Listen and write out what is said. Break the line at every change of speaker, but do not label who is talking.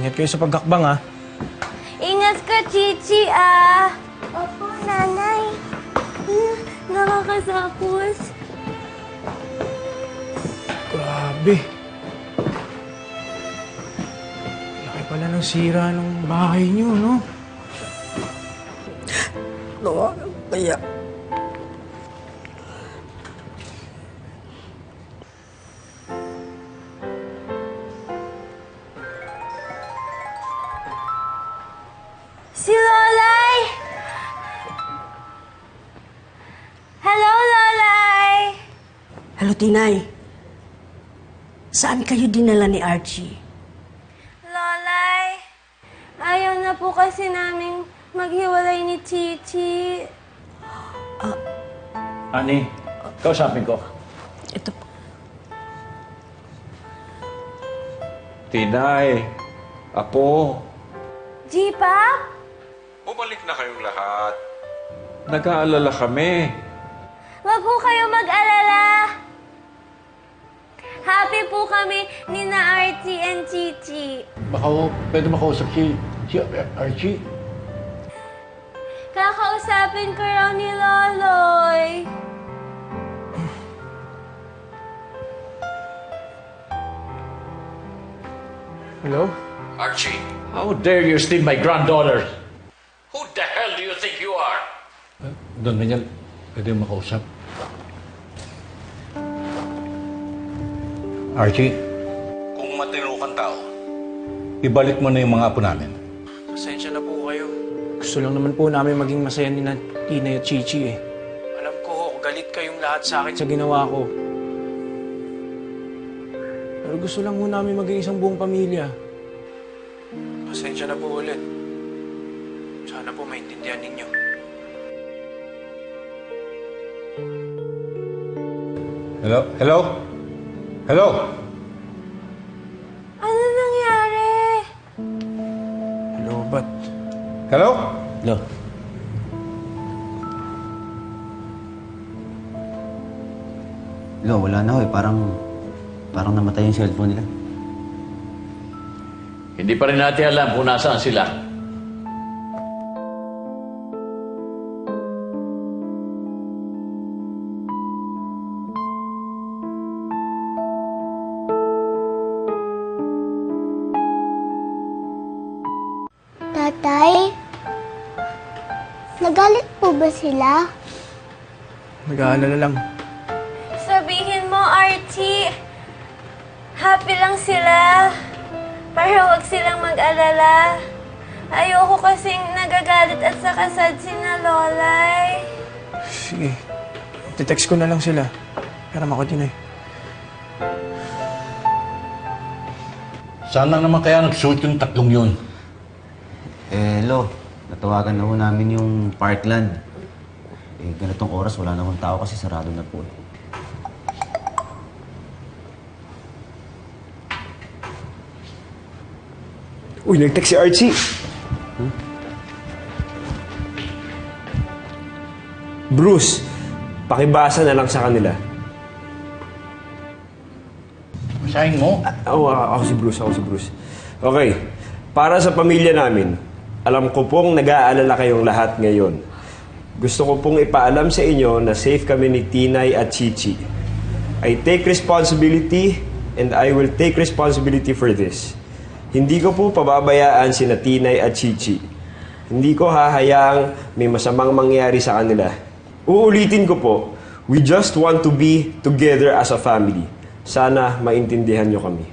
Ingat kayo sa pagkakbang, ha?
Ingat ka, Chichi, ah! Opo, nanay. Nakakasakos.
Grabe. Laki pala ng sira ng bahay niyo, no?
Kaya...
Si Lolay! Hello, Lolay!
Hello, Tinay. Saan kayo dinala ni Archie?
Lolay, ayaw na po kasi naming maghiwalay ni Chichi.
Ani, kausapin ko.
Ito po.
Tinay, Apo,
G-Pop?
bumalik na kayong lahat. Nag-aalala kami.
Wag po kayo mag-alala. Happy po kami ni na Archie and Chichi.
Baka pwede makausap si Archie.
Kakausapin ko raw ni Loloy.
Hello?
Archie, how dare you steal my granddaughter? Who the hell do you think you are?
Don Daniel, pwede makausap. Archie, kung matino kang tao, ibalik mo na yung mga apo namin.
Pasensya na po kayo. Gusto lang naman po namin maging masaya ni Tina at Chichi, eh. Alam ko, galit kayong lahat sa akin sa ginawa ko. Pero gusto lang po namin maging isang buong pamilya. Pasensya na po ulit. Sana po maintindihan ninyo.
Hello? Hello? Hello?
Ano nangyari?
Hello, ba't?
Hello?
Lo. Lo, wala na ho eh. Parang namatay yung cellphone nila.
Hindi pa rin natin alam kung nasaan sila.
Tatay, nagalit po ba sila?
Nag-aalala lang.
Sabihin mo, Archie, happy lang sila. Para huwag silang mag-alala. Ayoko kasing nagagalit at saka sad si na Lolay.
Sige. Titext ko na lang sila. Para makutin eh.
Saan lang naman kaya nag-shoot yung tatlong yun?
Lo, natawagan na ho namin yung Parkland. Ganitong oras, wala namang tao kasi sarado na po eh.
Uy, nag-text si Archie. Bruce, pakibasa na lang sa kanila.
Basahin mo?
Ako si Bruce. Okay. Para sa pamilya namin, alam ko pong nag-aalala kayong lahat ngayon. Gusto ko pong ipaalam sa inyo na safe kami ni Tinay at Chichi. I take responsibility and I will take responsibility for this. Hindi ko po pababayaan sina Tinay at Chichi. Hindi ko hahayaang may masamang mangyari sa kanila. Uulitin ko po, we just want to be together as a family. Sana maintindihan nyo kami.